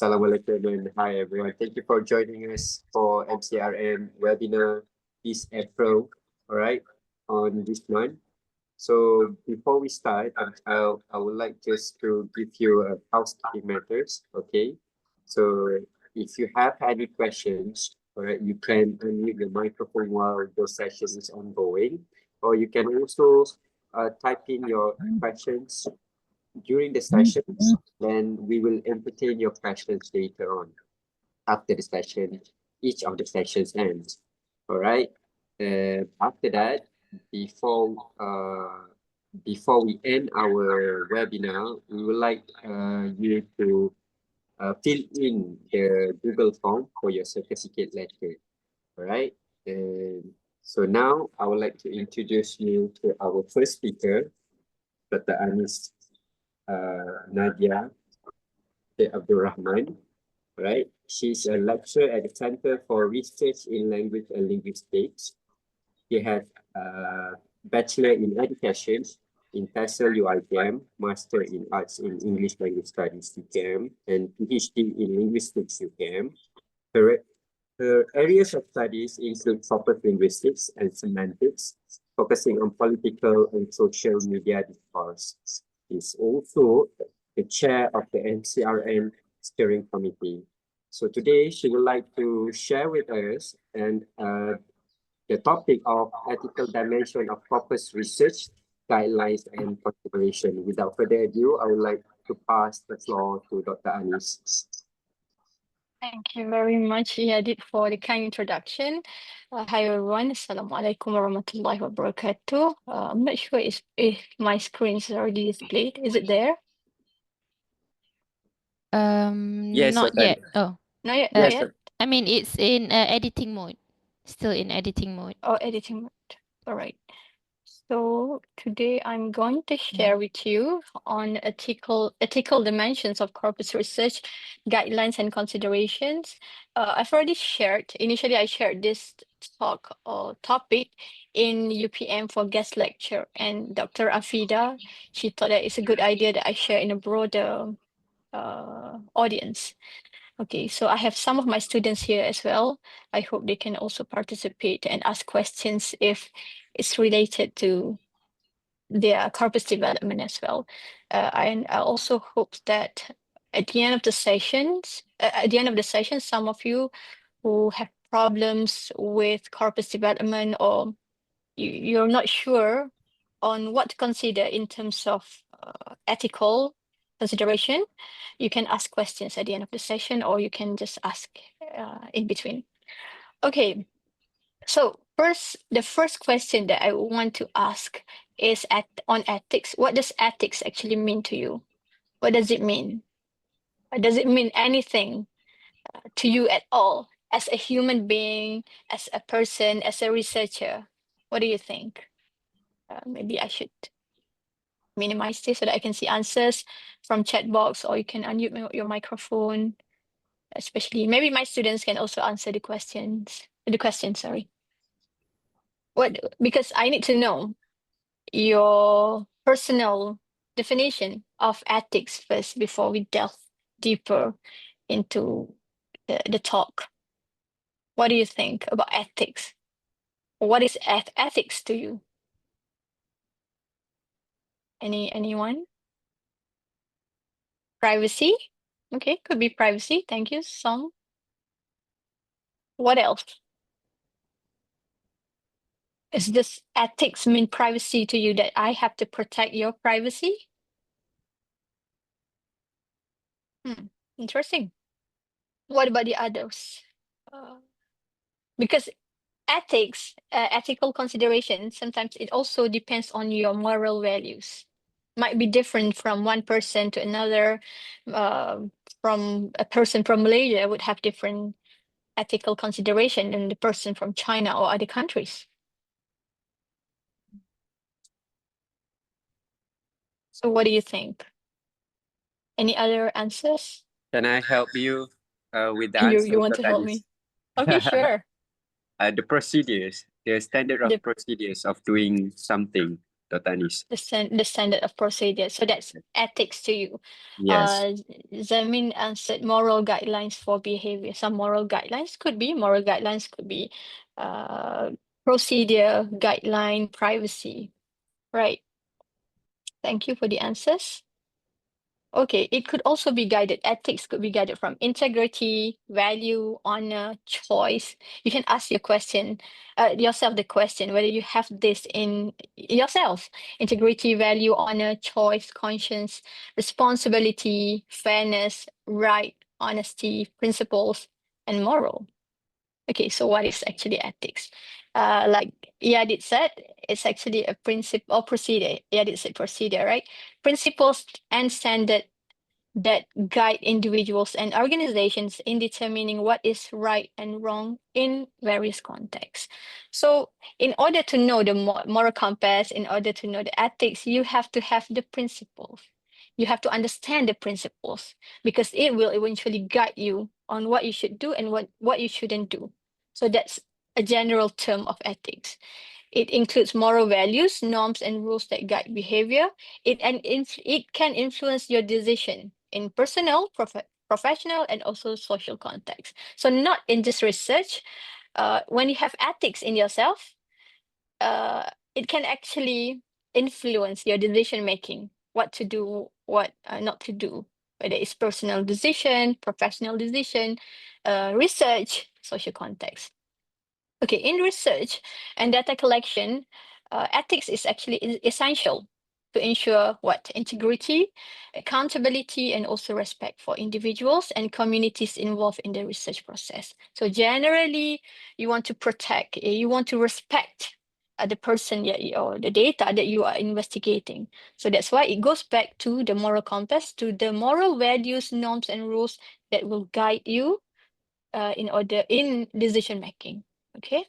Assalamualaikum and hi everyone. Thank you for joining us for MCRN webinar this April, all right, on this month. So before we start, I would like just to give you a housekeeping matters, okay? So if you have any questions, all right, you can unmute your microphone while the session is ongoing, or you can also type in your questions during the sessions, then we will entertain your questions later on after the session, each of the sessions ends. All right. After that, before before we end our webinar, we would like you to fill in the Google form for your certificate letter. All right. And so now I would like to introduce you to our first speaker, Dr. Anis Nadiah Abdul Rahman, right? She's a lecturer at the Center for Research in Language and Linguistics. She has a Bachelor in Education in TESOL UiTM, Master in Arts in English Language Studies UKM, and PhD in Linguistics UKM. Her areas of studies include corpus linguistics and semantics, focusing on political and social media discourse. She's also the chair of the MCRN steering committee. So today she would like to share with us and the topic of ethical dimension of corpus research, guidelines and consideration. Without further ado, I would like to pass the floor to Dr. Anis. Thank you very much, Yadid, for the kind introduction. Hi, everyone. Assalamualaikum warahmatullahi wabarakatuh. I'm not sure if my screen is already displayed. Is it there? Yes, Not okay. yet. Oh, Not yet. Yes, Not yet. I mean, it's in editing mode. Still in editing mode. Oh, editing mode. All right. So today I'm going to share with you on ethical dimensions of corpus research, guidelines and considerations. I've already shared, initially I shared this talk or topic in UPM for guest lecture, and Dr. Afida, she thought that it's a good idea that I share in a broader audience. Okay, so I have some of my students here as well. I hope they can also participate and ask questions if it's related to their corpus development as well. And I also hope that at the end of the session, some of you who have problems with corpus development or you're not sure on what to consider in terms of ethical consideration, you can ask questions at the end of the session, or you can just ask in between. Okay, so the first question that I want to ask is on ethics. What does ethics actually mean to you? What does it mean? Does it mean anything to you at all as a human being, as a person, as a researcher? What do you think? Maybe I should minimize this so that I can see answers from chat box, or you can unmute your microphone. Especially, maybe my students can also answer the questions. Sorry. Because I need to know your personal definition of ethics first before we delve deeper into the talk. What do you think about ethics? What is ethics to you? Anyone? Privacy? Okay, could be privacy. Thank you, Song. What else? Is this ethics mean privacy to you, that I have to protect your privacy? Interesting. What about the others? Because ethics, ethical consideration, sometimes it also depends on your moral values. Might be different from one person to another. From a person from Malaysia would have different ethical consideration than the person from China or other countries. So what do you think? Any other answers? Can I help you with the answer? You want to help me? Okay, sure. The procedures, the standard of procedures of doing something. Dr. Anis. the standard of procedure. So that's ethics to you. Yes. Zamin answered moral guidelines for behavior. Some moral guidelines could be procedure, guideline, privacy. Right. Thank you for the answers. Okay, it could also be guided. Ethics could be guided from integrity, value, honor, choice. You can ask yourself the question whether you have this in yourself. Integrity, value, honor, choice, conscience, responsibility, fairness, right, honesty, principles, and moral. Okay, so what is actually ethics? Like Yadid said, it's actually a principle or procedure. Yadid said procedure, right? Principles and standard that guide individuals and organizations in determining what is right and wrong in various contexts. So in order to know the moral compass, in order to know the ethics, you have to have the principles. You have to understand the principles because it will eventually guide you on what you should do and what you shouldn't do. So that's a general term of ethics. It includes moral values, norms, and rules that guide behavior. It can influence your decision in personal, professional, and also social context. So not in just research. When you have ethics in yourself, it can actually influence your decision making, what to do, what not to do, whether it's personal decision, professional decision, research, social context. Okay, in research and data collection, ethics is actually essential to ensure what integrity, accountability, and also respect for individuals and communities involved in the research process. So generally, you want to protect, you want to respect the person or the data that you are investigating. So that's why it goes back to the moral compass, to the moral values, norms, and rules that will guide you in decision making. Okay.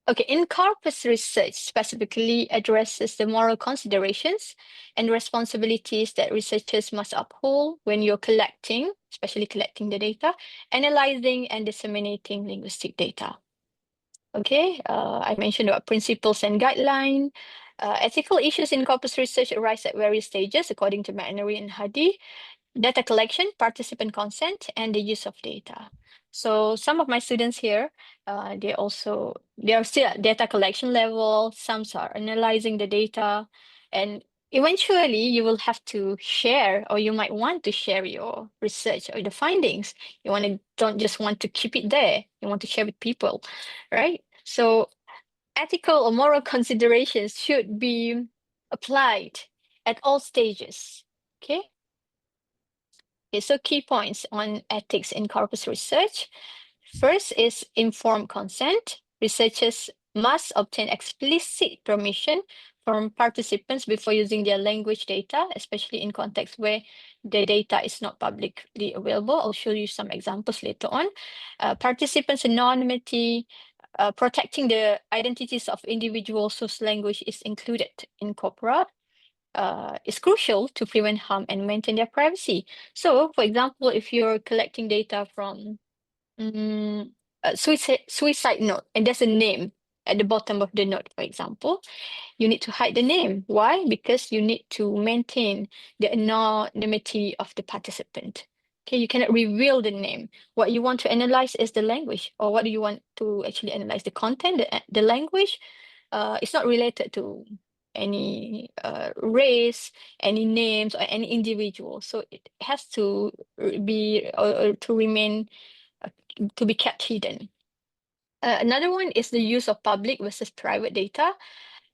Okay, in corpus research specifically addresses the moral considerations and responsibilities that researchers must uphold when you're collecting, especially collecting the data, analyzing and disseminating linguistic data. Okay, I mentioned about principles and guideline. Ethical issues in corpus research arise at various stages according to McNary and Hadi. Data collection, participant consent, and the use of data. So some of my students here, they are still at data collection level. Some are analyzing the data, and eventually you will have to share, or you might want to share your research or the findings. Don't just want to keep it there. You want to share with people, right? So ethical or moral considerations should be applied at all stages. Okay. Okay, so key points on ethics in corpus research. First is informed consent. Researchers must obtain explicit permission from participants before using their language data, especially in contexts where the data is not publicly available. I'll show you some examples later on. Participants' anonymity, protecting the identities of individuals whose language is included in corpora. Is crucial to prevent harm and maintain their privacy. So, for example, if you're collecting data from a suicide note and there's a name at the bottom of the note, for example, you need to hide the name. Why? Because you need to maintain the anonymity of the participant. Okay, you cannot reveal the name. What you want to analyze is the language, or what do you want to actually analyze? The content, the language. It's not related to any race, any names, or any individual. So it has to be to remain to be kept hidden. Another one is the use of public versus private data.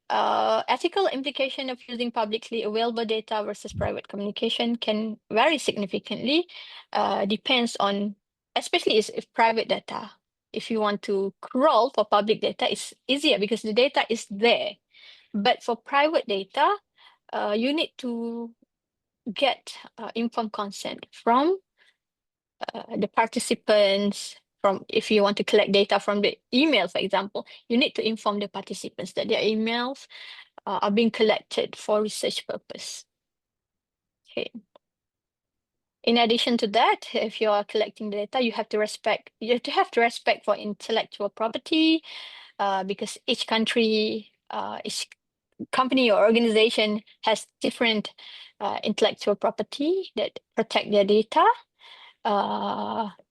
Ethical implication of using publicly available data versus private communication can vary significantly. Depends on, especially if private data. If you want to crawl for public data, it's easier because the data is there. But for private data, you need to get informed consent from the participants. From if you want to collect data from the email, for example, you need to inform the participants that their emails are being collected for research purpose. Okay. In addition to that, if you are collecting data, you have to have respect for intellectual property, because each country is company or organization has different intellectual property that protect their data.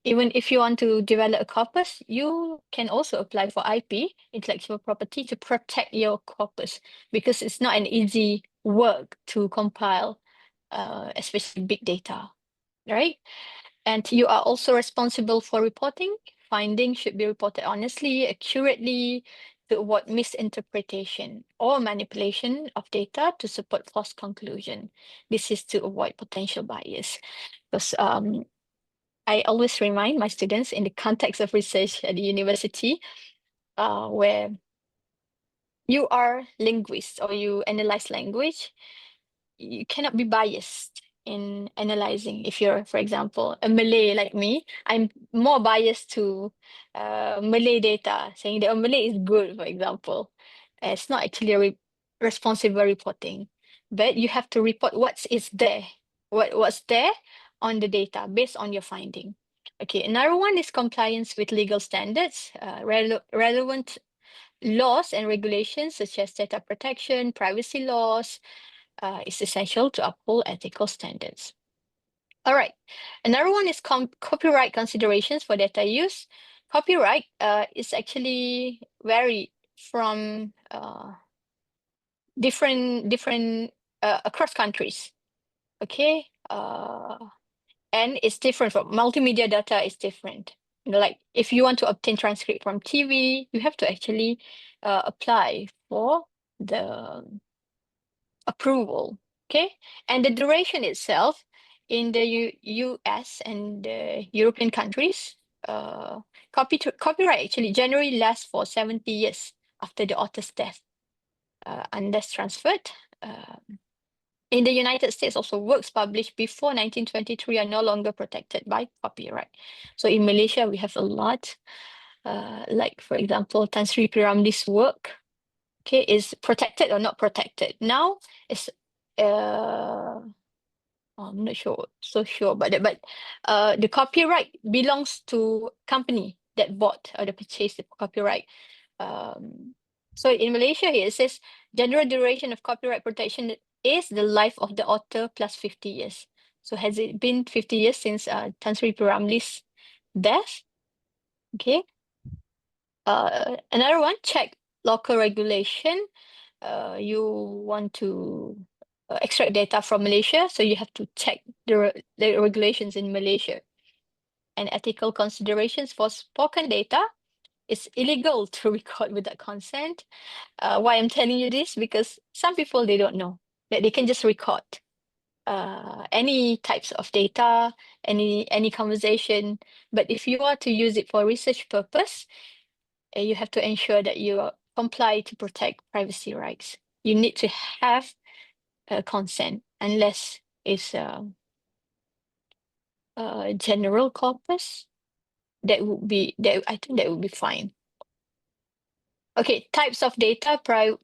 Even if you want to develop a corpus, you can also apply for IP, intellectual property, to protect your corpus, because it's not an easy work to compile, especially big data, right? And you are also responsible for reporting. Findings should be reported honestly, accurately, to avoid misinterpretation or manipulation of data to support false conclusion. This is to avoid potential bias. Because I always remind my students in the context of research at the university, where you are linguists or you analyze language, you cannot be biased in analyzing. If you're, for example, a Malay like me, I'm more biased to Malay data, saying that Malay is good, for example. It's not actually responsible reporting, but you have to report what's there, what's there on the data based on your finding. Okay, another one is compliance with legal standards, relevant laws and regulations such as data protection, privacy laws, is essential to uphold ethical standards. All right, another one is copyright considerations for data use. Copyright is actually vary from different across countries. Okay, and it's different from multimedia data is different. Like if you want to obtain transcript from TV, you have to actually apply for the approval. Okay, and the duration itself in the US and the European countries, copyright actually generally lasts for 70 years after the author's death, unless transferred. In the United States, also works published before 1923 are no longer protected by copyright. So in Malaysia, we have a lot, like for example, Tan Sri P. Ramlee's work, okay, is protected or not protected. Now it's I'm not sure, but the copyright belongs to company that bought or purchased the copyright. So in Malaysia here, it says general duration of copyright protection is the life of the author plus 50 years. So has it been 50 years since Tan Sri P. Ramlee's death? Okay. Another one, check local regulation. You want to extract data from Malaysia, so you have to check the regulations in Malaysia. And ethical considerations for spoken data. It's illegal to record without consent. Why I'm telling you this? Because some people, they don't know that they can just record any types of data, any conversation. But if you are to use it for research purpose, you have to ensure that you comply to protect privacy rights. You need to have consent, unless it's a general corpus. I think that would be fine. Okay, types of data,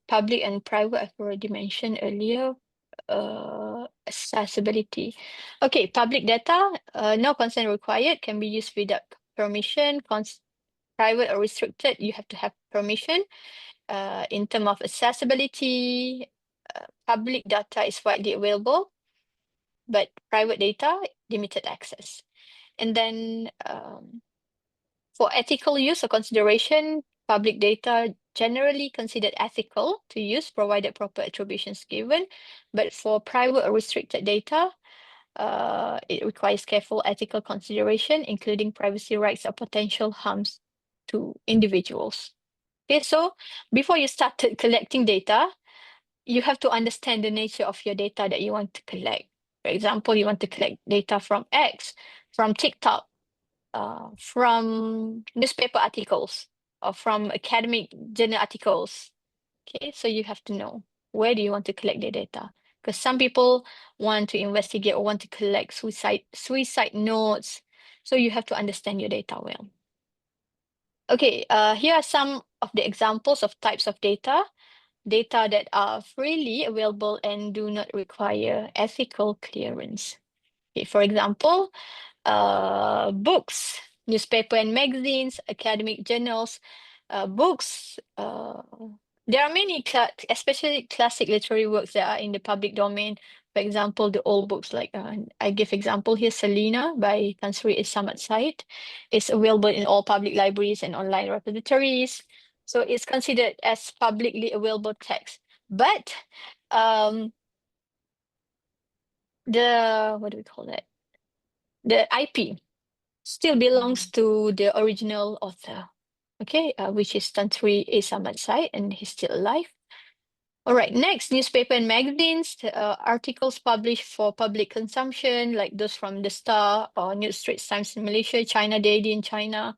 public and private, I've already mentioned earlier. Accessibility. Okay, public data, no consent required, can be used without permission. Private or restricted, you have to have permission. In terms of accessibility, public data is widely available, but private data, limited access. And then for ethical use or consideration, public data generally considered ethical to use, provided proper attributions given. But for private or restricted data, it requires careful ethical consideration, including privacy rights or potential harms to individuals. Okay, so before you started collecting data, you have to understand the nature of your data that you want to collect. For example, you want to collect data from X, from TikTok, from newspaper articles, or from academic journal articles. Okay, so you have to know where do you want to collect the data. Because some people want to investigate or want to collect suicide notes. So you have to understand your data well. Okay, here are some of the examples of types of data. Data that are freely available and do not require ethical clearance. Okay, for example, books, newspaper and magazines, academic journals, books There are many, especially classic literary works that are in the public domain. For example, the old books like I give example here, Selina by Tan Sri Samad Said. It's available in all public libraries and online repositories. So it's considered as publicly available text. But what do we call that? The IP still belongs to the original author. Okay, which is Tan Sri Samad Said, and he's still alive. All right, next, newspaper and magazines, articles published for public consumption, like those from The Star or New Straits Times in Malaysia, China Daily in China,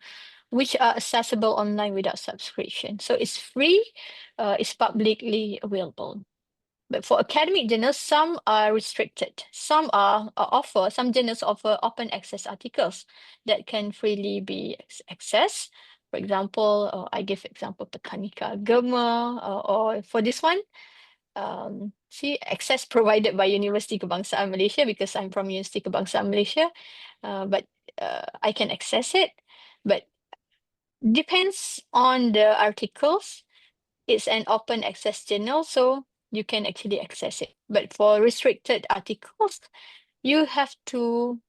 which are accessible online without subscription. So it's free, it's publicly available. But for academic journals, some are restricted. Some journals offer open access articles that can freely be accessed. For example, I give example Petanika Agama, or for this one, see access provided by Universiti Kebangsaan Malaysia, because I'm from Universiti Kebangsaan Malaysia, but I can access it. But depends on the articles. It's an open access journal, so you can actually access it. But for restricted articles, you have to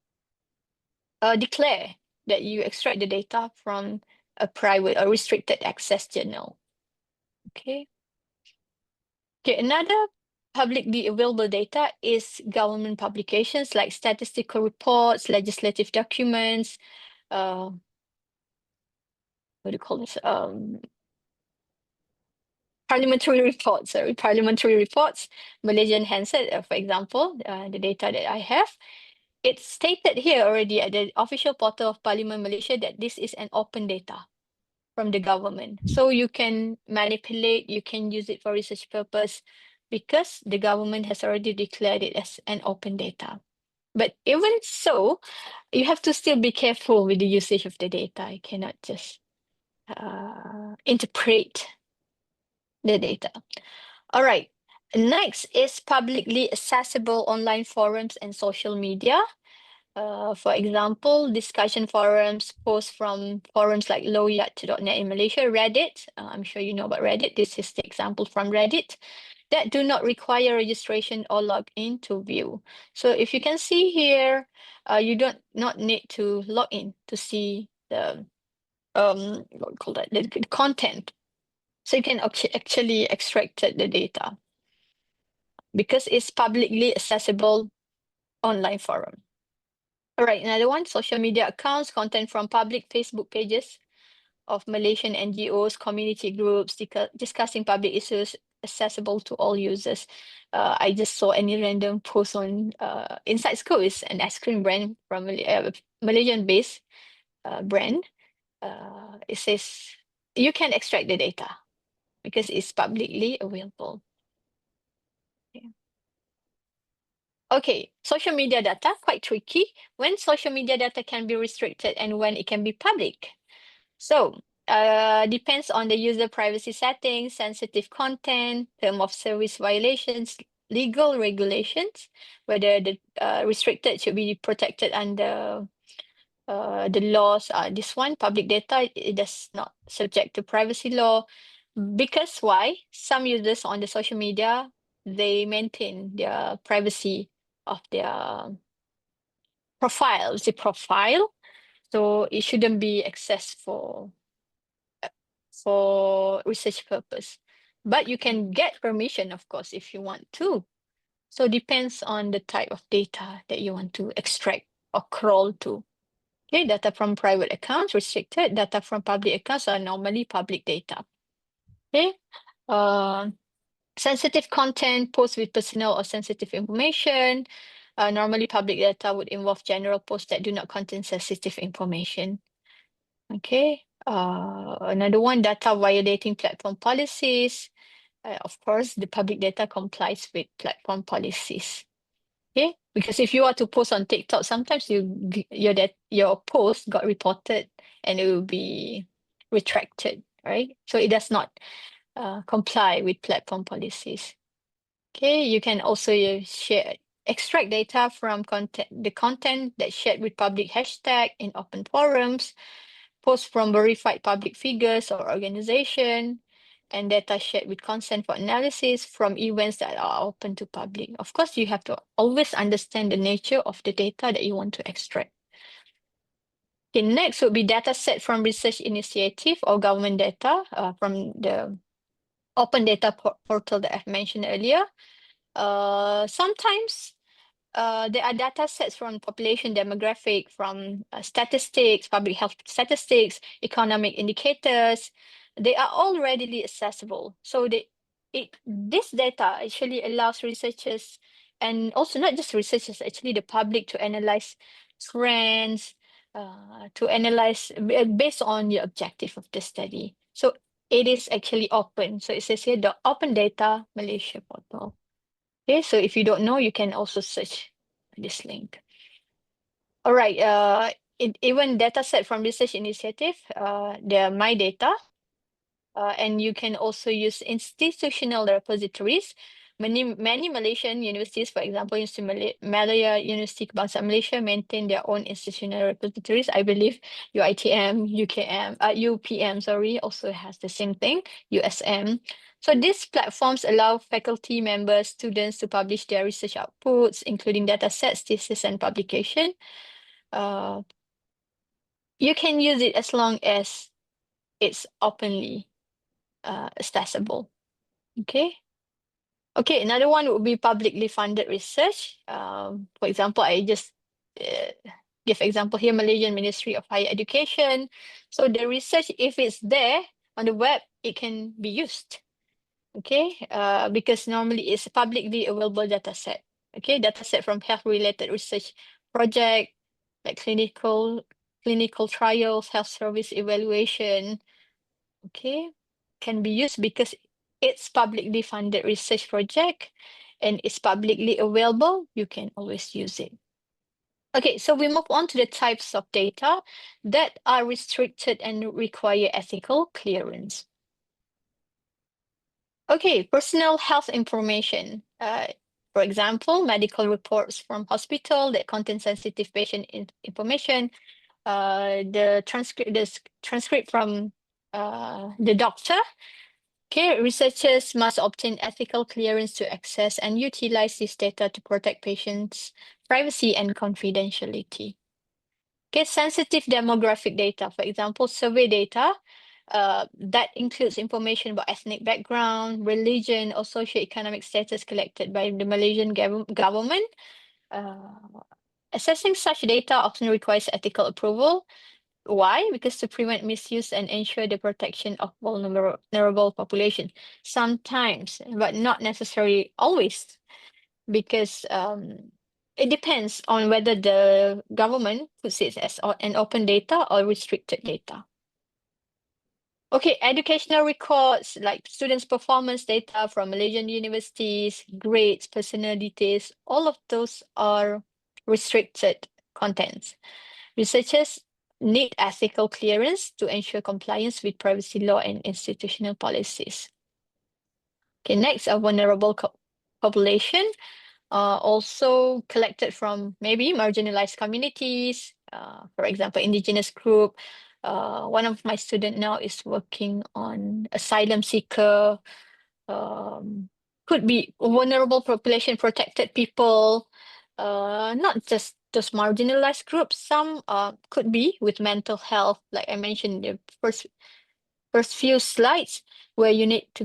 declare that you extract the data from a private or restricted access journal. Okay. Okay, another publicly available data is government publications like statistical reports, legislative documents, what do you call this? Parliamentary reports, Malaysian handset, for example, the data that I have. It's stated here already at the official portal of Parliament Malaysia that this is an open data from the government. So you can manipulate, you can use it for research purpose, because the government has already declared it as an open data. But even so, you have to still be careful with the usage of the data. You cannot just interpret the data. All right. Next is publicly accessible online forums and social media. For example, discussion forums, posts from forums like lowyat.net in Malaysia, Reddit. I'm sure you know about Reddit. This is the example from Reddit, that do not require registration or log in to view. So if you can see here, you not need to log in to see the what we call that, the content. So you can actually extract the data because it's publicly accessible online forum. All right, another one, social media accounts, content from public Facebook pages of Malaysian NGOs, community groups, discussing public issues, accessible to all users. I just saw any random post on Inside Scoop, is an ice cream brand from Malaysian-based brand. It says you can extract the data because it's publicly available. Okay, social media data, quite tricky. When social media data can be restricted and when it can be public. So, depends on the user privacy settings, sensitive content, term of service violations, legal regulations, whether the restricted should be protected under the laws. This one, public data, it does not subject to privacy law. Because why? Some users on the social media, they maintain their privacy of their profile. It's a profile, so it shouldn't be accessed for research purpose. But you can get permission, of course, if you want to. So depends on the type of data that you want to extract or crawl to. Okay, data from private accounts, restricted. Data from public accounts are normally public data. Okay, sensitive content, posts with personal or sensitive information. Normally public data would involve general posts that do not contain sensitive information. Okay, another one, data violating platform policies. Of course, the public data complies with platform policies. Okay, because if you are to post on TikTok, sometimes your post got reported and it will be retracted, right? So it does not comply with platform policies. Okay, you can also extract data from the content that's shared with public hashtag in open forums, posts from verified public figures or organization, and data shared with consent for analysis from events that are open to public. Of course, you have to always understand the nature of the data that you want to extract. Okay, next would be data set from research initiative or government data from the open data portal that I've mentioned earlier. Sometimes there are data sets from population demographic, from statistics, public health statistics, economic indicators. They are all readily accessible. So this data actually allows researchers, and also not just researchers, actually the public, to analyze trends, to analyze based on the objective of the study. So it is actually open. So it says here the Open Data Malaysia portal. Okay, so if you don't know, you can also search this link. All right, even data set from research initiative, they're my data. And you can also use institutional repositories. Many Malaysian universities, for example, Universiti Kebangsaan Malaysia, maintain their own institutional repositories. I believe UiTM, UPM, also has the same thing, USM. So these platforms allow faculty members, students to publish their research outputs, including data sets, thesis, and publication. You can use it as long as it's openly accessible. Okay. Okay, another one would be publicly funded research. For example, I just give example here, Malaysian Ministry of Higher Education. So the research, if it's there on the web, it can be used. Okay, because normally it's a publicly available data set. Okay, data set from health-related research project, like clinical trials, health service evaluation. Okay, can be used because it's publicly funded research project and it's publicly available. You can always use it. Okay, so we move on to the types of data that are restricted and require ethical clearance. Okay, personal health information. For example, medical reports from hospital that contain sensitive patient information. The transcript from the doctor. Okay, researchers must obtain ethical clearance to access and utilize this data to protect patients' privacy and confidentiality. Okay, sensitive demographic data, for example, survey data, that includes information about ethnic background, religion, or socioeconomic status collected by the Malaysian government. Assessing such data often requires ethical approval. Why? Because to prevent misuse and ensure the protection of vulnerable population. Sometimes, but not necessarily always, because it depends on whether the government puts it as an open data or restricted data. Okay, educational records like students' performance data from Malaysian universities, grades, personal details, all of those are restricted contents. Researchers need ethical clearance to ensure compliance with privacy law and institutional policies. Okay, next, a vulnerable population, also collected from maybe marginalized communities, for example, indigenous group. One of my students now is working on asylum seeker, could be vulnerable population, protected people, not just those marginalized groups. Some could be with mental health, like I mentioned in the first few slides, where you need to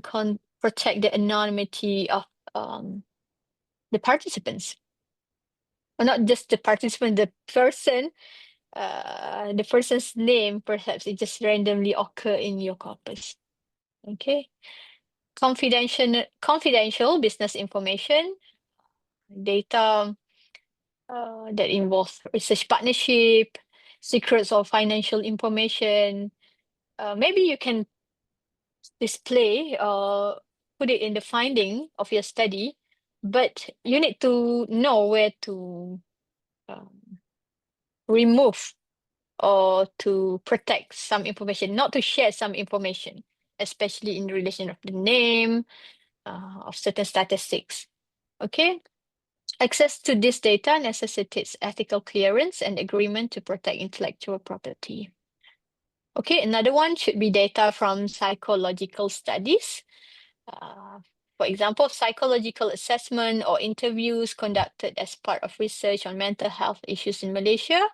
protect the anonymity of the participants. Or not just the participant, the person's name, perhaps it just randomly occur in your corpus. Okay. Confidential business information, data that involve research partnership, secrets of financial information. Maybe you can display or put it in the finding of your study, but you need to know where to remove or to protect some information, not to share some information, especially in relation of the name of certain statistics. Okay. Access to this data necessitates ethical clearance and agreement to protect intellectual property. Okay, another one should be data from psychological studies. For example, psychological assessment or interviews conducted as part of research on mental health issues in Malaysia.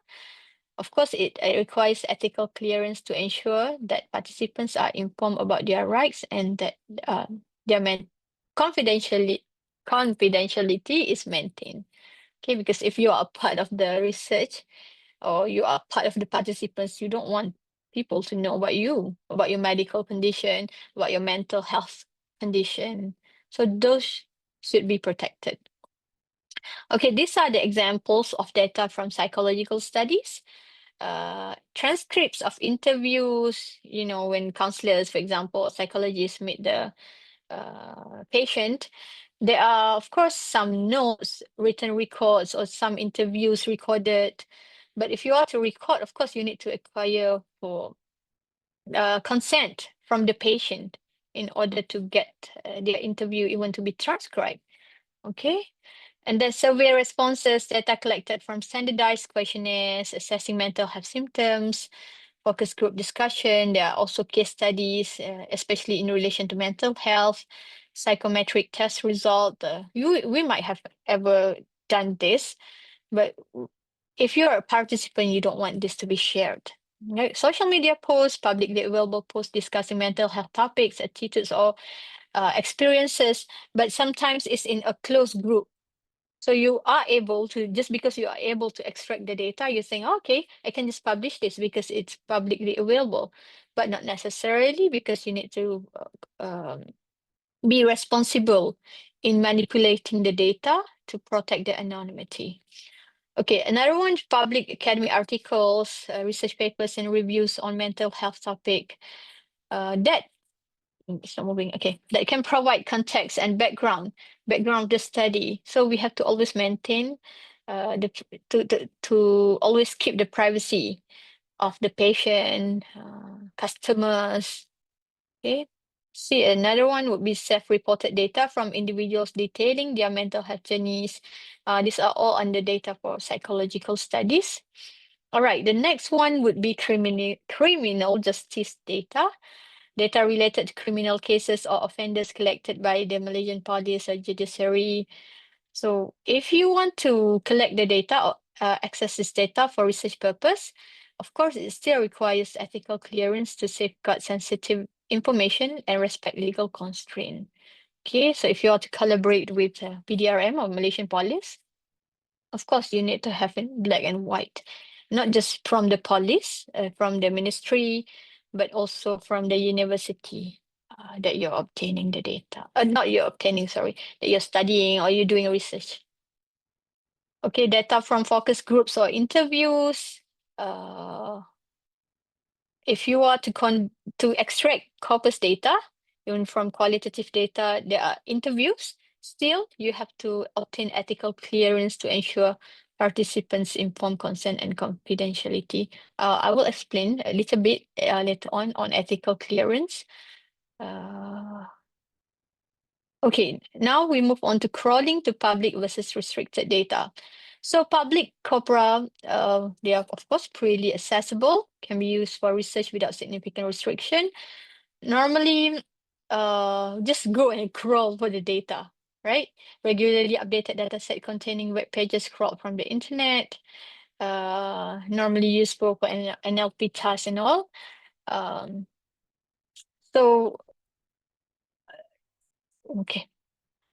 Of course, it requires ethical clearance to ensure that participants are informed about their rights and that their confidentiality is maintained. Okay, because if you are a part of the research or you are part of the participants, you don't want people to know about you, about your medical condition, about your mental health condition. So those should be protected. Okay, these are the examples of data from psychological studies. Transcripts of interviews, you know, when counselors, for example, psychologists meet the patient, there are, of course, some notes, written records, or some interviews recorded. But if you are to record, of course, you need to acquire for consent from the patient in order to get their interview even to be transcribed. Okay. And then survey responses, data collected from standardized questionnaires, assessing mental health symptoms, focus group discussion. There are also case studies, especially in relation to mental health, psychometric test result. We might have ever done this, but if you're a participant, you don't want this to be shared. Right? Social media posts, publicly available posts discussing mental health topics, attitudes, or experiences, but sometimes it's in a closed group. So you are able to, just because you are able to extract the data, you think, okay, I can just publish this because it's publicly available, but not necessarily, because you need to be responsible in manipulating the data to protect the anonymity. Okay, another one, public academic articles, research papers, and reviews on mental health topic. It's not moving. Okay, that can provide context and background of the study. So we have to always maintain to always keep the privacy of the patient, customers. Okay. See, another one would be self-reported data from individuals detailing their mental health journeys. These are all under data for psychological studies. All right, the next one would be criminal justice data. Data related to criminal cases or offenders collected by the Malaysian police or judiciary. So if you want to collect the data or access this data for research purpose, of course, it still requires ethical clearance to safeguard sensitive information and respect legal constraint. Okay, so if you are to collaborate with PDRM or Malaysian police, of course, you need to have it black and white, not just from the police, from the ministry, but also from the university that you're obtaining the data. Not you're obtaining, sorry, that you're studying or you're doing research. Okay, data from focus groups or interviews. If you are to extract corpus data, even from qualitative data, there are interviews. Still, you have to obtain ethical clearance to ensure participants' informed consent and confidentiality. I will explain a little bit later on ethical clearance. Okay, now we move on to crawling to public versus restricted data. So public corpora, they are of course freely accessible, can be used for research without significant restriction. Normally, just go and crawl for the data, right? Regularly updated data set containing web pages crawled from the internet, normally used for NLP tasks and all. So, okay.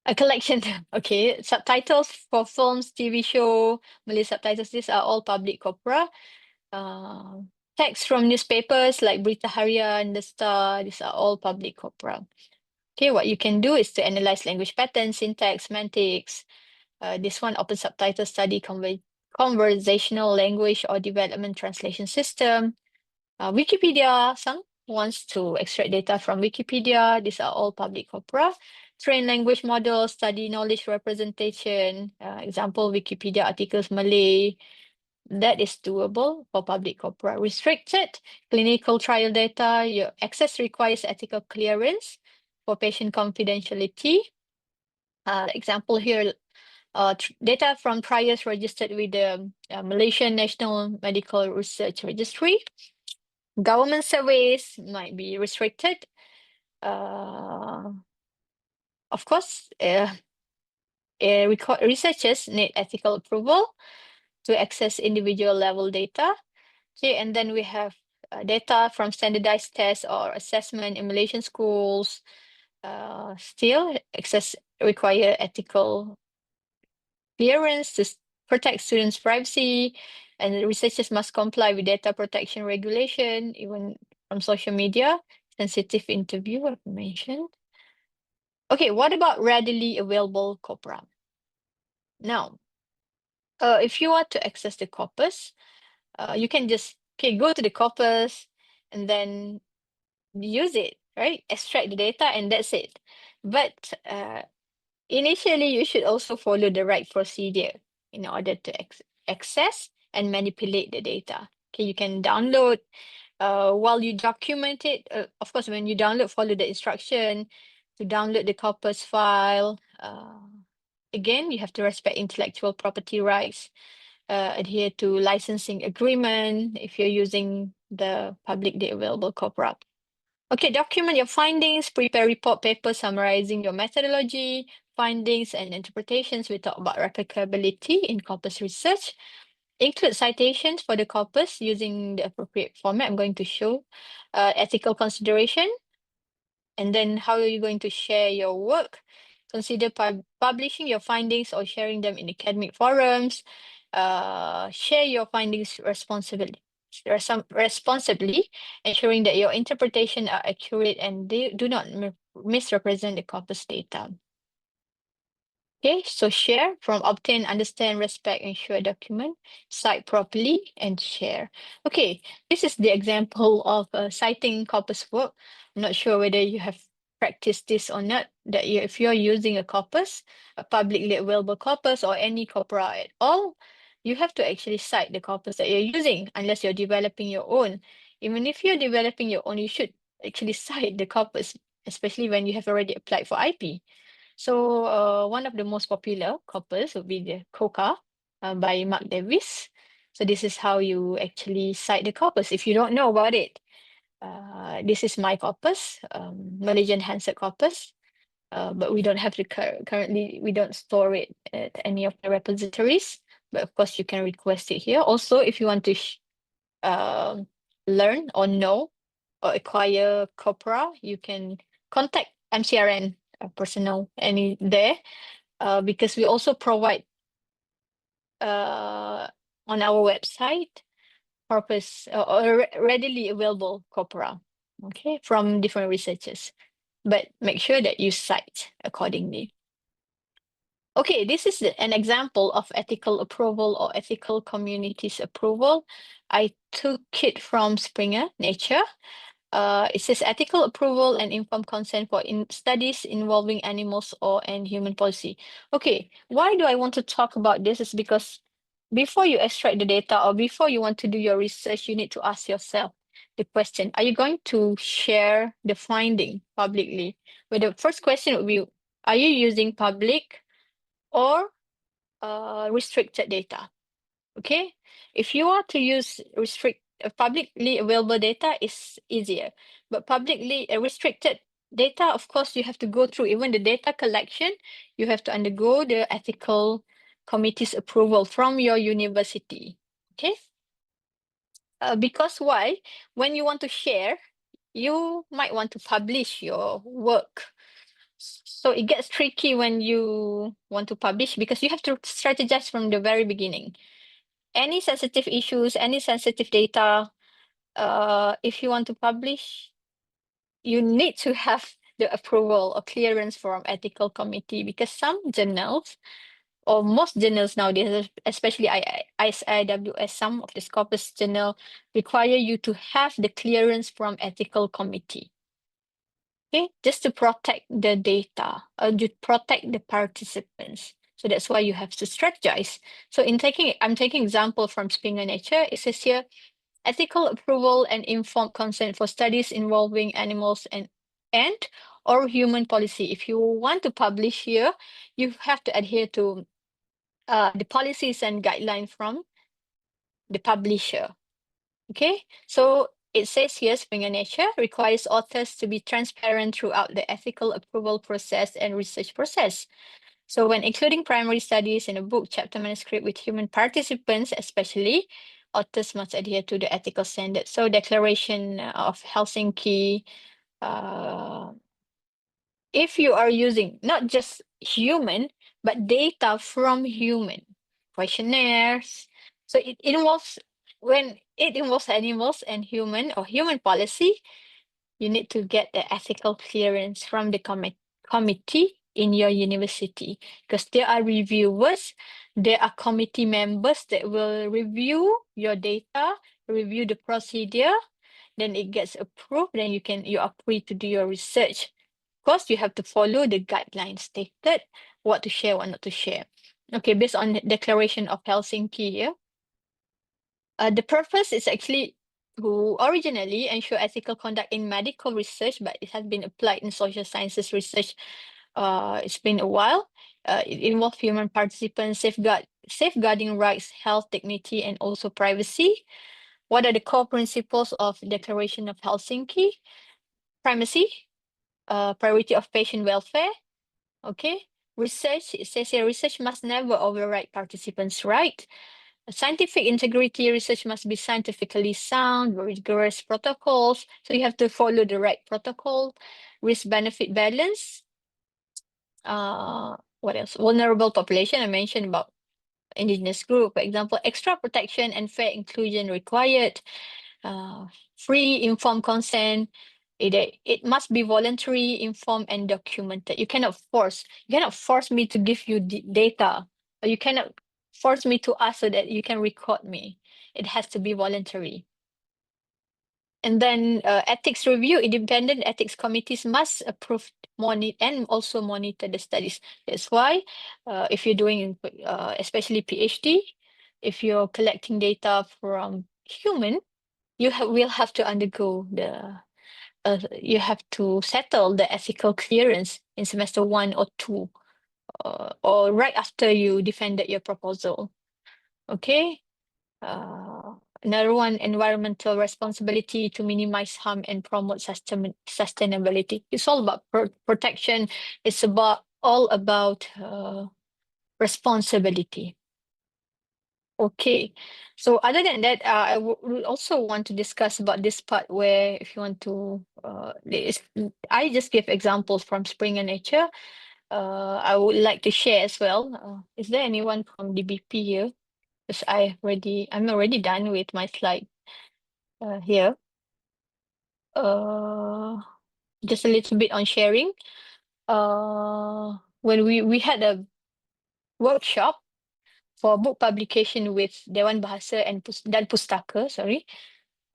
A collection, okay, subtitles for films, TV show, Malay subtitles, these are all public corpora. Text from newspapers like Berita Harian, The Star, these are all public corpora. Okay, what you can do is to analyze language patterns, syntax, semantics. This one, open subtitle study, conversational language or development translation system. Wikipedia, some wants to extract data from Wikipedia. These are all public corpora. Train language models, study knowledge representation. Example, Wikipedia articles Malay. That is doable for public corpora. Restricted clinical trial data. Your access requires ethical clearance for patient confidentiality. Example here, data from trials registered with the Malaysian National Medical Research Registry. Government surveys might be restricted. Of course, researchers need ethical approval to access individual level data. Okay, and then we have data from standardized tests or assessment in Malaysian schools. Still, access require ethical clearance to protect students' privacy, and the researchers must comply with data protection regulation, even from social media, sensitive interview, I've mentioned. Okay, what about readily available corpora? Now, if you want to access the corpus, you can just go to the corpus and then use it, right? Extract the data and that's it. But initially, you should also follow the right procedure in order to access and manipulate the data. Okay, you can download while you document it. Of course, when you download, follow the instruction to download the corpus file. Again, you have to respect intellectual property rights, adhere to licensing agreement if you're using the publicly available corpora. Okay, document your findings, prepare report paper summarizing your methodology, findings, and interpretations. We talk about replicability in corpus research. Include citations for the corpus using the appropriate format. I'm going to show ethical consideration. And then how are you going to share your work? Consider publishing your findings or sharing them in academic forums. Share your findings responsibly, ensuring that your interpretation are accurate and they do not misrepresent the corpus data. Okay, so share from obtain, understand, respect, ensure, document, cite properly, and share. Okay, this is the example of citing corpus work. I'm not sure whether you have practiced this or not, that if you're using a corpus, a publicly available corpus or any corpora at all, you have to actually cite the corpus that you're using unless you're developing your own. Even if you're developing your own, you should actually cite the corpus, especially when you have already applied for IP. So one of the most popular corpus would be the COCA by Mark Davis. So this is how you actually cite the corpus if you don't know about it. This is my corpus, Malaysian handset corpus, but we don't have to currently, we don't store it at any of the repositories. But of course, you can request it here. Also, if you want to learn or know or acquire corpora, you can contact MCRN personnel there because we also provide on our website corpus or readily available corpora, okay, from different researchers. But make sure that you cite accordingly. Okay, this is an example of ethical approval or ethical communities approval. I took it from Springer Nature. It says ethical approval and informed consent for studies involving animals and human policy. Okay, why do I want to talk about this is because before you extract the data or before you want to do your research, you need to ask yourself the question, are you going to share the finding publicly? Well, the first question would be, are you using public or restricted data? Okay, if you are to use publicly available data, is easier, but publicly restricted data, of course, you have to go through even the data collection. You have to undergo the ethical committee's approval from your university. Okay, because why? When you want to share, you might want to publish your work. So it gets tricky when you want to publish because you have to strategize from the very beginning. Any sensitive issues, any sensitive data, if you want to publish, you need to have the approval or clearance from ethical committee because some journals or most journals nowadays, especially ISIWS, some of the Scopus journal require you to have the clearance from ethical committee. Okay, just to protect the data or to protect the participants. So that's why you have to strategize. So I'm taking example from Springer Nature. It says here, ethical approval and informed consent for studies involving animals and or human policy. If you want to publish here, you have to adhere to the policies and guidelines from the publisher. Okay, so it says here, Springer Nature requires authors to be transparent throughout the ethical approval process and research process. So when including primary studies in a book, chapter, manuscript with human participants, especially, authors must adhere to the ethical standards. So Declaration of Helsinki, if you are using not just human, but data from human, questionnaires. So it involves, when it involves animals and human or human policy, you need to get the ethical clearance from the committee in your university, because there are reviewers, there are committee members that will review your data, review the procedure, then it gets approved, then you are free to do your research. Of course, you have to follow the guidelines stated, what to share, what not to share. Okay, based on the Declaration of Helsinki here, the purpose is actually to originally ensure ethical conduct in medical research, but it has been applied in social sciences research. It's been a while. It involves human participants, safeguarding rights, health, dignity, and also privacy. What are the core principles of Declaration of Helsinki? Primacy, priority of patient welfare. Okay, research, it says here, research must never override participants' right. Scientific integrity, research must be scientifically sound, rigorous protocols. So you have to follow the right protocol. Risk-benefit balance. What else? Vulnerable population, I mentioned about indigenous group, for example, extra protection and fair inclusion required. Free informed consent. It must be voluntary, informed, and documented. You cannot force me to give you data, or you cannot force me to ask so that you can record me. It has to be voluntary. And then ethics review, independent ethics committees must approve, and also monitor the studies. That's why if you're doing, especially PhD, if you're collecting data from human, you will have to undergo you have to settle the ethical clearance in semester 1 or 2, or right after you defended your proposal. Okay. Another one, environmental responsibility to minimize harm and promote sustainability. It's all about protection. It's all about responsibility. Okay, so other than that, I would also want to discuss about this part where if you want to, I just give examples from Springer Nature. I would like to share as well. Is there anyone from DBP here? Because I'm already done with my slide here. Just a little bit on sharing. When we had a workshop for book publication with Dewan Bahasa dan Pustaka, sorry.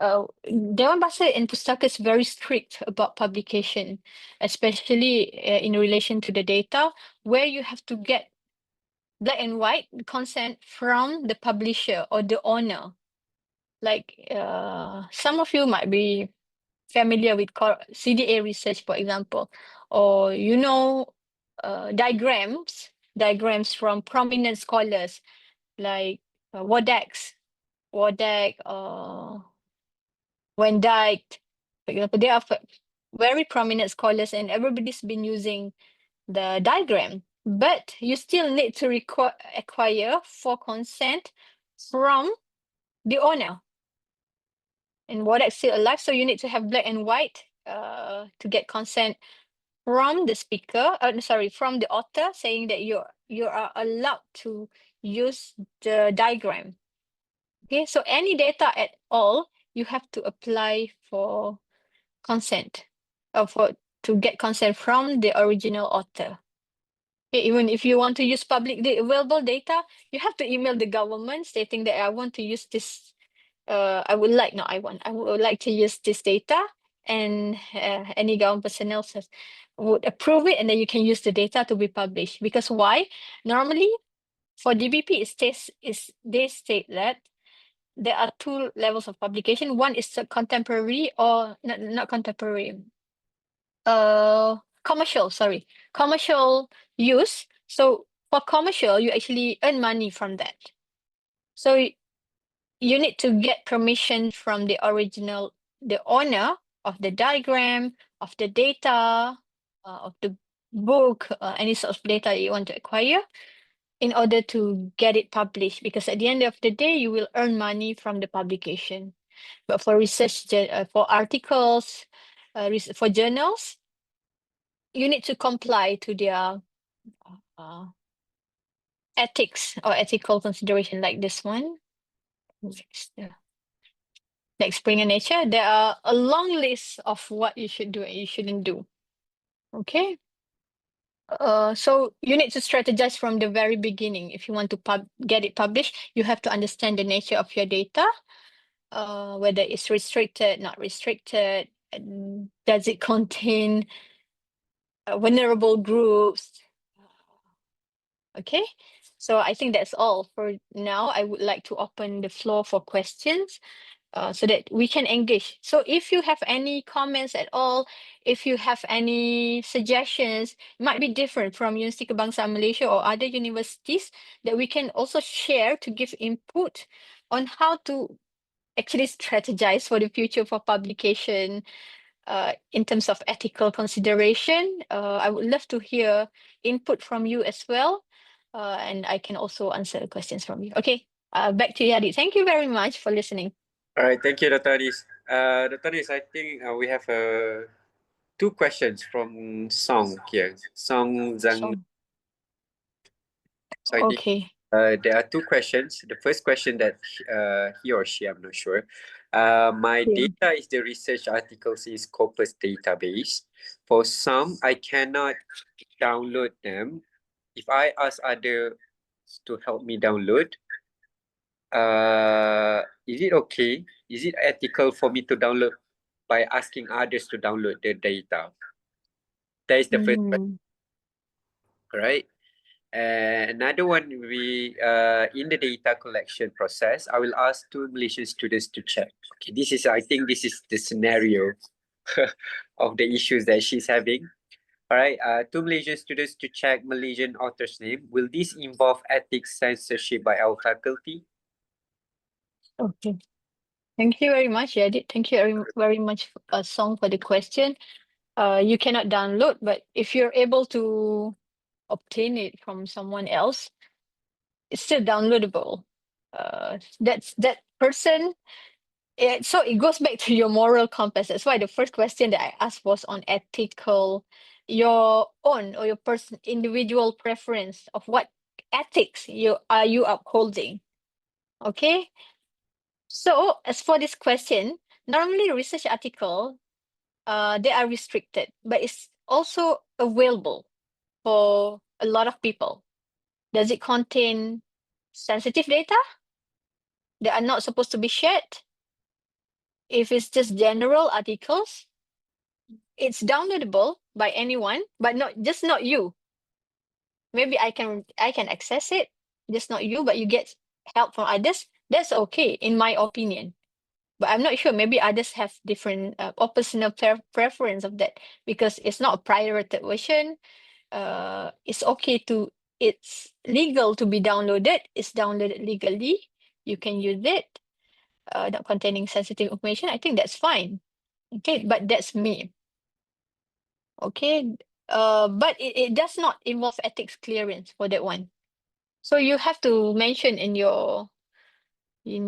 Dewan Bahasa and Pustaka is very strict about publication, especially in relation to the data, where you have to get black and white consent from the publisher or the owner. Like some of you might be familiar with CDA research, for example, or diagrams from prominent scholars like Wodak, Van Dyke, for example. They are very prominent scholars, and everybody's been using the diagram. But you still need to acquire for consent from the owner. And Wodak's still alive, so you need to have black and white to get consent from the speaker. From the author, saying that you are allowed to use the diagram. Okay, so any data at all, you have to apply for consent, to get consent from the original author. Okay, even if you want to use publicly available data, you have to email the government stating that I want to use this. I would like to use this data, and any government personnel would approve it, and then you can use the data to be published. Because why? Normally, for DBP, they state that there are two levels of publication. One is contemporary, or not contemporary. Commercial use. So for commercial, you actually earn money from that. So you need to get permission from the original the owner of the diagram, of the data, of the book, any sort of data you want to acquire in order to get it published. Because at the end of the day, you will earn money from the publication. But for research, for articles, for journals, you need to comply to their ethics or ethical consideration, like this one. Like Spring and Nature, there are a long list of what you should do and you shouldn't do. Okay. So you need to strategize from the very beginning. If you want to get it published, you have to understand the nature of your data, whether it's restricted, not restricted, and does it contain vulnerable groups. Okay, so I think that's all for now. I would like to open the floor for questions. So that we can engage. So if you have any comments at all, if you have any suggestions, it might be different from Universiti Kebangsaan Malaysia or other universities, that we can also share to give input on how to actually strategize for the future for publication in terms of ethical consideration. I would love to hear input from you as well. And I can also answer the questions from you. Okay, back to you, Adi. Thank you very much for listening. All right, thank you, Dr. Anis. Dr. Anis, I think we have two questions from Song here. Song Zhang. So I think Okay. there are two questions. The first question that he or she, I'm not sure. My Yeah. data is the research articles is Corpus database. For some, I cannot download them. If I ask others to help me download, is it okay? Is it ethical for me to download by asking others to download the data? That is the first question, right? Another one, we in the data collection process, I will ask two Malaysian students to check. Okay, I think this is the scenario of the issues that she's having. All right, two Malaysian students to check Malaysian author's name. Will this involve ethics censorship by our faculty? Okay. Thank you very much, Edit. Thank you very much, Song, for the question. You cannot download, but if you're able to obtain it from someone else, it's still downloadable. That person. So it goes back to your moral compass. That's why the first question that I asked was on ethical, your own or your individual preference of what ethics you upholding. Okay. So as for this question, normally research article, they are restricted, but it's also available for a lot of people. Does it contain sensitive data that are not supposed to be shared? If it's just general articles, it's downloadable by anyone, but not you. Maybe I can access it, just not you, but you get help from others. That's okay, in my opinion. But I'm not sure. Maybe others have different or personal preference of that, because it's not a pirated version. It's okay to. It's legal to be downloaded. It's downloaded legally. You can use it. Not containing sensitive information. I think that's fine. Okay, but that's me. Okay, but it does not involve ethics clearance for that one. So you have to mention in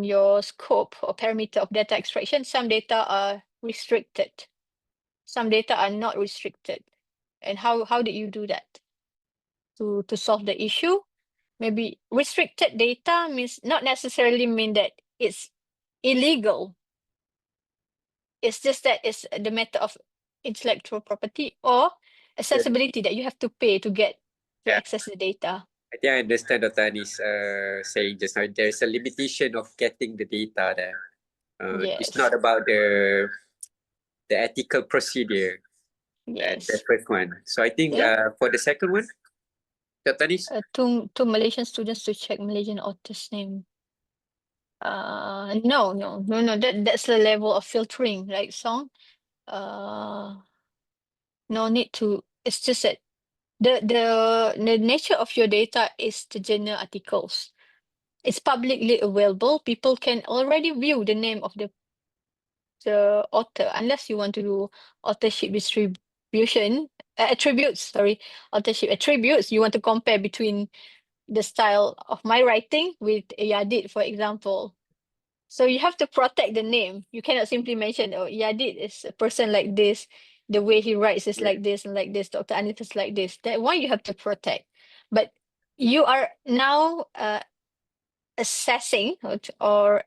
your scope or parameter of data extraction, some data are restricted, some data are not restricted. And how did you do that to solve the issue? Maybe restricted data means not necessarily mean that it's illegal. It's just that it's the matter of intellectual property or accessibility that you have to pay to get to Yeah. access the data. I think I understand Dr. Anis saying just now there's a limitation of getting the data there. It's Yes. not about the ethical procedure. Yes. The first one. So I think Yeah. for the second one, Dr. Anis? To Malaysian students to check Malaysian author's name. No. That's the level of filtering, right, Song? No need to. It's just that the nature of your data is the journal articles. It's publicly available. People can already view the name of the the author, unless you want to do authorship distribution, authorship attributes. You want to compare between the style of my writing with Yadid, for example. So you have to protect the name. You cannot simply mention, oh, Yadid is a person like this, the way he writes is Yeah. like this and like this, Dr. Anif is like this. That one you have to protect. But you are now assessing or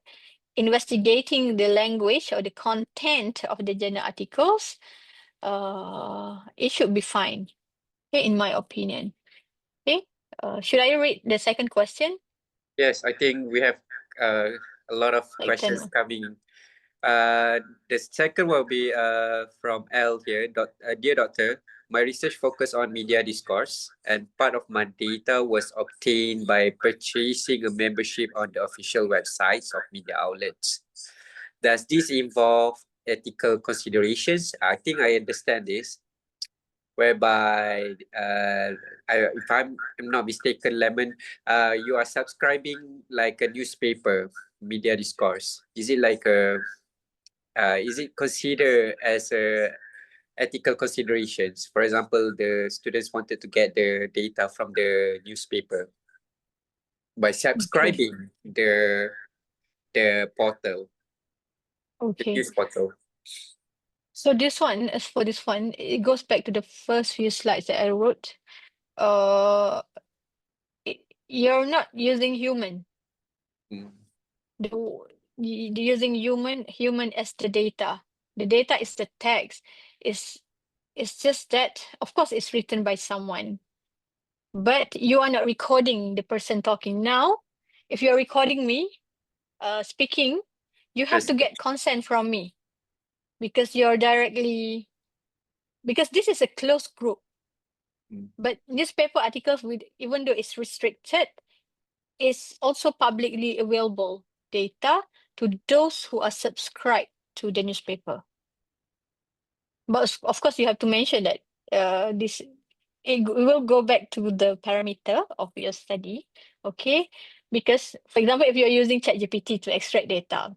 investigating the language or the content of the journal articles. It should be fine, okay, in my opinion. Okay, should I read the second question? Yes, I think we have a lot of Like questions 10. coming. The second will be from L here. Dear Doctor, my research focused on media discourse, and part of my data was obtained by purchasing a membership on the official websites of media outlets. Does this involve ethical considerations? I think I understand this, whereby if I'm not mistaken, Lemon, you are subscribing like a newspaper, media discourse. Is it like a is it considered as a ethical considerations? For example, the students wanted to get the data from the newspaper by subscribing the portal, the Okay. news portal. So this one, as for this one, it goes back to the first few slides that I wrote. You're not using human. Mm, Using human as the data. The data is the text. It's just that, of course, it's written by someone, but you are not recording the person talking. Now, if you're recording me speaking, you have to get consent from me because because this is a closed group. Mm. But newspaper articles, even though it's restricted, is also publicly available data to those who are subscribed to the newspaper. But of course, you have to mention that it will go back to the parameter of your study, okay? Because, for example, if you're using ChatGPT to extract data,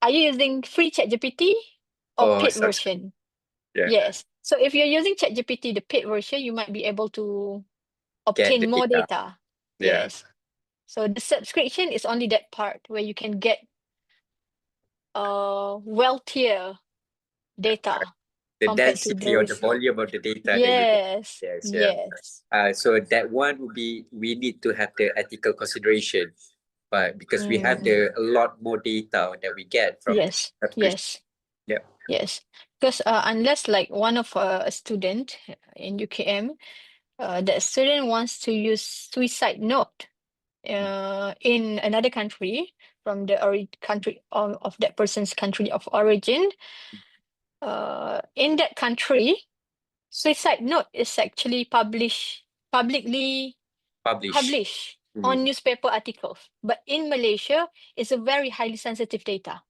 are you using free ChatGPT or Oh, paid such. version? Yeah. Yes. So if you're using ChatGPT, the paid version, you might be able to Get obtain the more data. data. Yeah. Yes. So the subscription is only that part where you can get wealthier data The compared to density or the those. volume of the data that you get. Yes. Yes, yeah. Yes. So that one would be, we need to have the ethical consideration, but because we have a lot more data that we get from Yes. subscription. Yes. Yeah. Yes. Because unless like one of a student in UKM, that student wants to use suicide note in another country from the country of that person's country of origin. In that country, suicide note is actually publicly published on newspaper articles. But in Malaysia, it's a very highly sensitive data.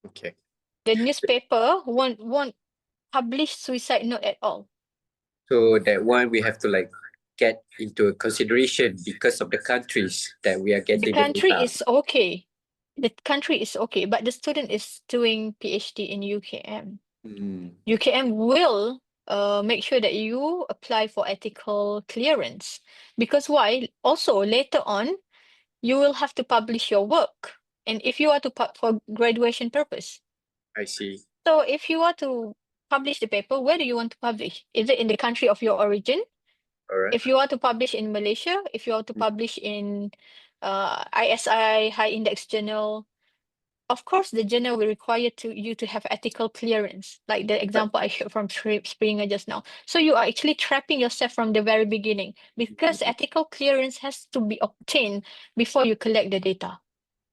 Okay. The newspaper won't publish suicide note at all. So that one we have to like get into consideration because of the countries that we are The getting country data. is okay. The country is okay, but the student is doing PhD in UKM. UKM will make sure that you apply for ethical clearance. Because why? Also, later on, you will have to publish your work. And if you are to for graduation purpose. I see. So if you are to publish the paper, where do you want to publish? Is it in the country of your origin? All right. If you are to publish in Malaysia, if you are to publish in ISI, High Index Journal, of course, the journal will require you to have ethical clearance, like the example I showed from Springer just now. So you are actually trapping yourself from the very beginning because ethical clearance has to be obtained before you collect the data.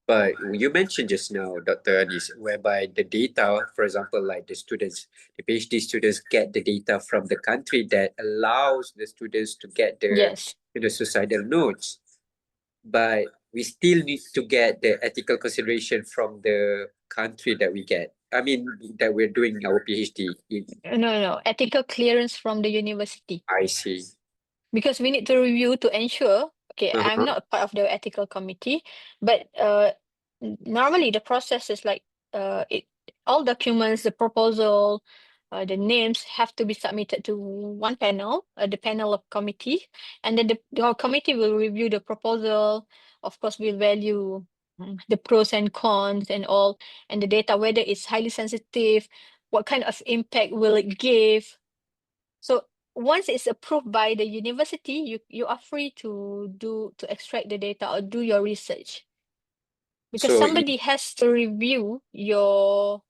But you mentioned just now, Dr. Anis, whereby the data, for example, like the students, the PhD students get the data from the country that allows the students to get Yes. the suicidal notes. But we still need to get the ethical consideration from the country that we get. I mean, that we're doing our PhD in. No. Ethical clearance from the university. I see. Because we need to review to ensure, okay, I'm not a part of the ethical committee, but normally the process is like all documents, the proposal, the names have to be submitted to one panel, the panel of committee, and then the committee will review the proposal. Of course, will value the pros and cons and all, and the data, whether it's highly sensitive, what kind of impact will it give. So once it's approved by the university, you are free to extract the data or do your research, because So somebody has to review your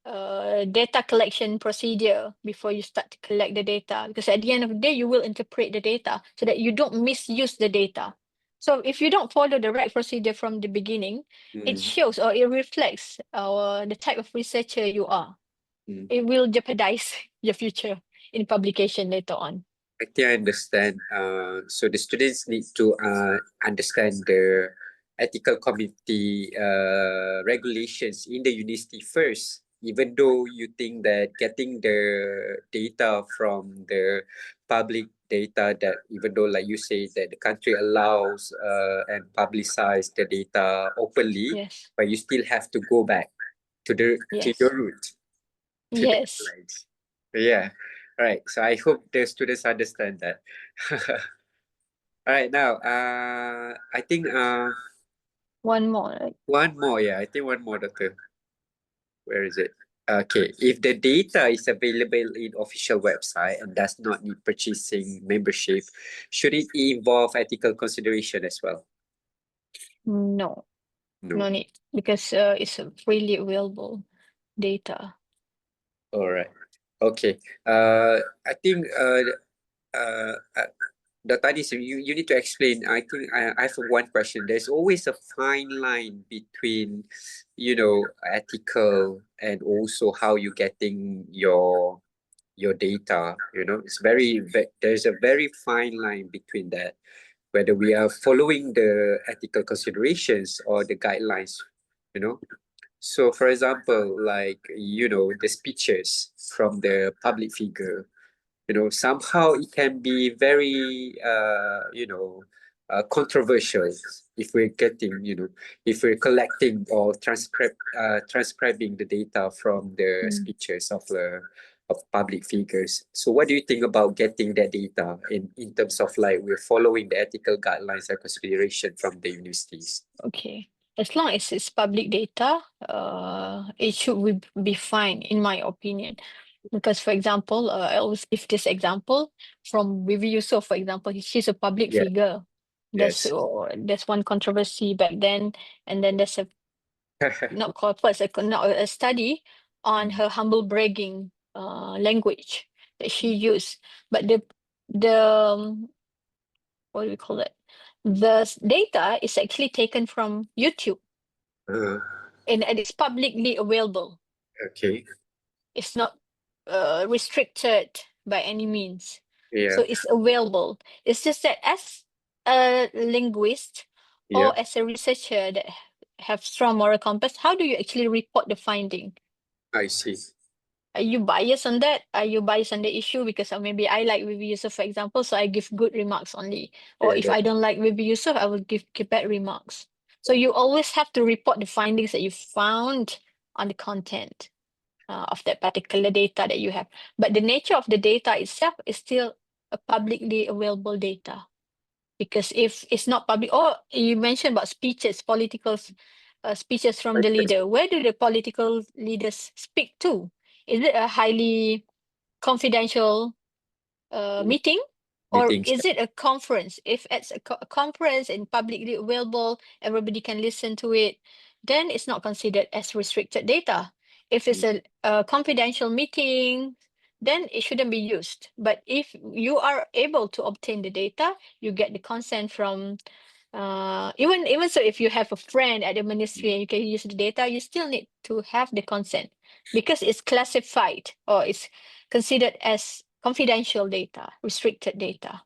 data collection procedure before you start to collect the data, because at the end of the day you will interpret the data so that you don't misuse the data. So if you don't follow the right procedure from the beginning, it shows or it reflects the type of researcher you are. It will jeopardize your future in publication later on. I think I understand. So the students need to understand the ethical committee regulations in the university first, even though you think that getting the data from the public data, that even though like you say that the country allows and publicize the data openly, Yes. but you still have to go back to the to Yes. your root, to the Yes. guidelines. Yeah. All right. So I hope the students understand that. All right. Now, I think One more. Right? one more. Yeah, I think one more, Doctor. Where is it? Okay. If the data is available in official website and does not need purchasing membership, should it involve ethical consideration as well? No. No. No need, because it's a freely available data. All right. Okay. I think Dr. Adis, you need to explain. I think I have one question. There's always a fine line between, ethical and also how you getting your data. It's there's a very fine line between that, whether we are following the ethical considerations or the guidelines. You know. So, for example, like the speeches from the public figure, somehow it can be very controversial if we're getting, if we're collecting or transcribing the data from the speeches of public figures. So what do you think about getting that data in terms of like we're following the ethical guidelines and consideration from the universities? Okay. As long as it's public data, it should be fine, in my opinion. Because, for example, I always give this example from Vivi Yusof, for example. She's a public Yeah. figure. Yes. There's one controversy back then, and then there's a not corpus, a study on her humble bragging language that she used. But the what do we call it? The data is actually taken from YouTube, Uh, and it's publicly available. okay. It's not restricted by any means. Yeah. So it's available. It's just that as a linguist Yeah. or as a researcher that have strong moral compass, how do you actually report the finding? I see. Are you biased on that? Are you biased on the issue? Because maybe I like Vivi Yusof, for example, so I give good remarks only. Or Yeah, if I don't like Vivi Yusof, I will give bad remarks. So you always have to report the findings that you found on the content of that particular data that you have. But the nature of the data itself is still a publicly available data. Because if it's not public, or you mentioned about speeches, political speeches from the leader, where do the political leaders speak to? Is it a highly confidential meeting, or meetings. is it a conference? If it's a conference and publicly available, everybody can listen to it, then it's not considered as restricted data. If it's a confidential meeting, then it shouldn't be used. But if you are able to obtain the data, you get the consent from even so, if you have a friend at the ministry and you can use the data, you still need to have the consent, because it's classified or it's considered as confidential data, restricted data.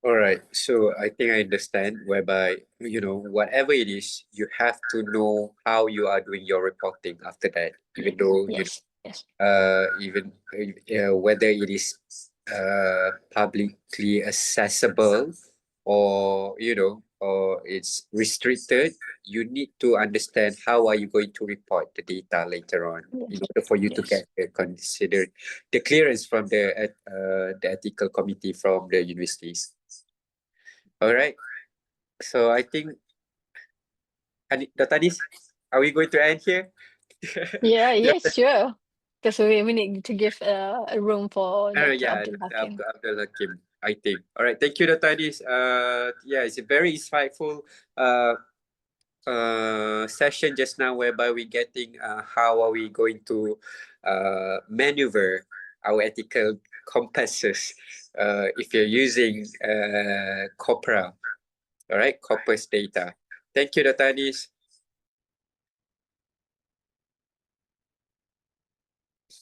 All right. So I think I understand, whereby, whatever it is, you have to know how you are doing your reporting after that, even though, Yes. even whether it is publicly accessible, or, or it's restricted, you need to understand how are you going to report the data later on in order for you to Yes. get the clearance from the ethical committee from the universities. All right. So I think, Dr. Anis, are we going to end here? Yeah, Yeah. yes, sure. Because we need to give a room for Dr. Yeah, Abdul Hakim. Abdul Hakim, I think. All right, thank you, Dr. Anis. Yeah, it's a very insightful session just now, whereby we're getting how are we going to maneuver our ethical compasses if you're using Corpus data. Thank you, Dr. Anis.